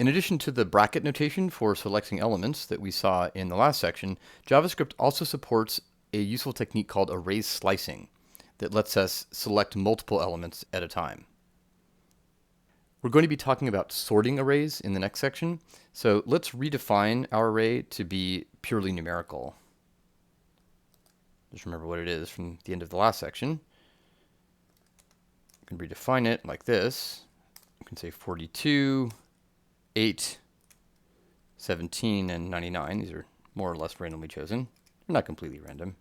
In addition to the bracket notation for selecting elements that we saw in the last section, JavaScript also supports a useful technique called array slicing that lets us select multiple elements at a time. We're going to be talking about sorting arrays in the next section, so let's redefine our array to be purely numerical. Just remember what it is from the end of the last section. You can redefine it like this. You can say 42, 8, 17, and 99. These are more or less randomly chosen. They're not completely random.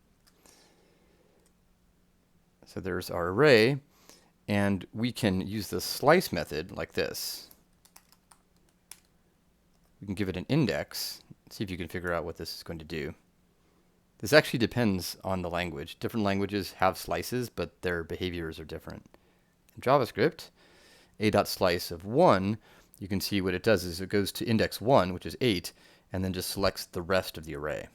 So there's our array, and we can use the slice method like this. We can give it an index. See if you can figure out what this is going to do. This actually depends on the language. Different languages have slices, but their behaviors are different. In JavaScript, a.slice of 1, you can see what it does is it goes to index 1, which is 8, and then just selects the rest of the array.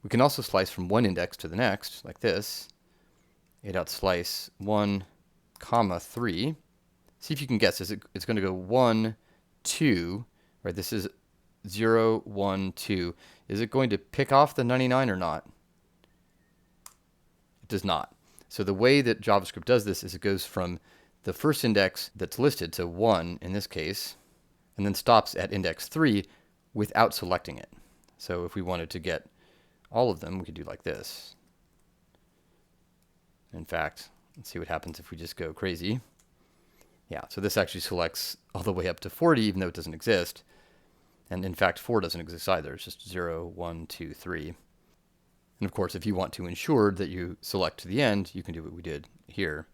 We can also slice from one index to the next, like this. A.slice 1, comma 3. See if you can guess. It's going to go 1, 2, right? This is 0, 1, 2. Is it going to pick off the 99 or not? It does not. So the way that JavaScript does this is it goes from the first index that's listed, so 1 in this case, and then stops at index 3 without selecting it. So if we wanted to get all of them, we could do like this. In fact, let's see what happens if we just go crazy. Yeah, so this actually selects all the way up to 40, even though it doesn't exist. And in fact, 4 doesn't exist either. It's just 0, 1, 2, 3. And of course, if you want to ensure that you select to the end, you can do what we did here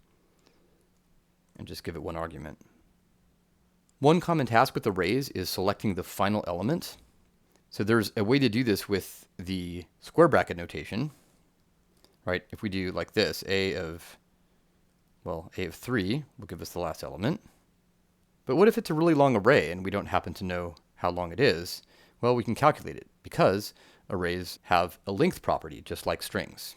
and just give it one argument. One common task with arrays is selecting the final element. So there's a way to do this with the square bracket notation, right? If we do like this, a of 3 will give us the last element. But what if it's a really long array and we don't happen to know how long it is? Well, we can calculate it because arrays have a length property, just like strings.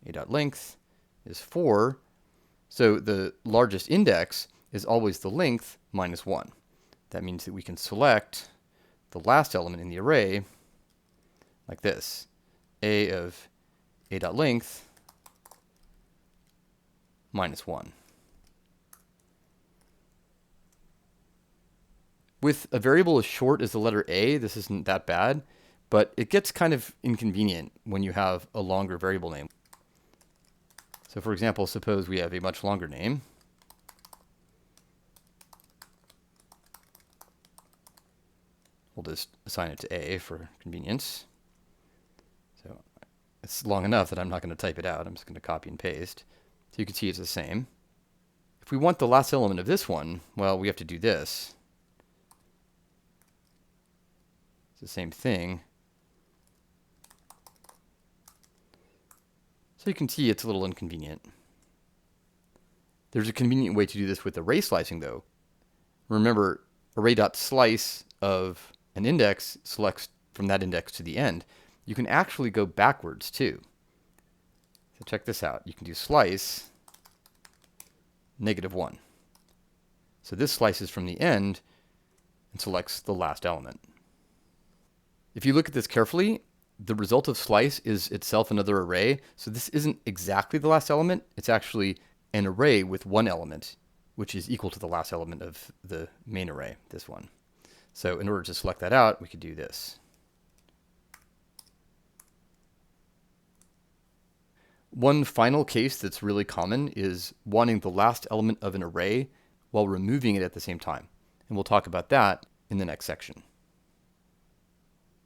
A.length is 4. So the largest index is always the length minus 1. That means that we can select the last element in the array like this. A of a.length minus 1. With a variable as short as the letter a, this isn't that bad, but it gets kind of inconvenient when you have a longer variable name. So for example, suppose we have a much longer name. We'll just assign it to a for convenience. So it's long enough that I'm not going to type it out. I'm just going to copy and paste. So you can see it's the same. If we want the last element of this one, well, we have to do this. It's the same thing. So you can see it's a little inconvenient. There's a convenient way to do this with array slicing, though. Remember, array.slice of an index selects from that index to the end. You can actually go backwards, too. So check this out. You can do slice -1. So this slices from the end and selects the last element. If you look at this carefully, the result of slice is itself another array. So this isn't exactly the last element. It's actually an array with one element, which is equal to the last element of the main array, this one. So in order to select that out, we could do this. One final case that's really common is wanting the last element of an array while removing it at the same time. And we'll talk about that in the next section.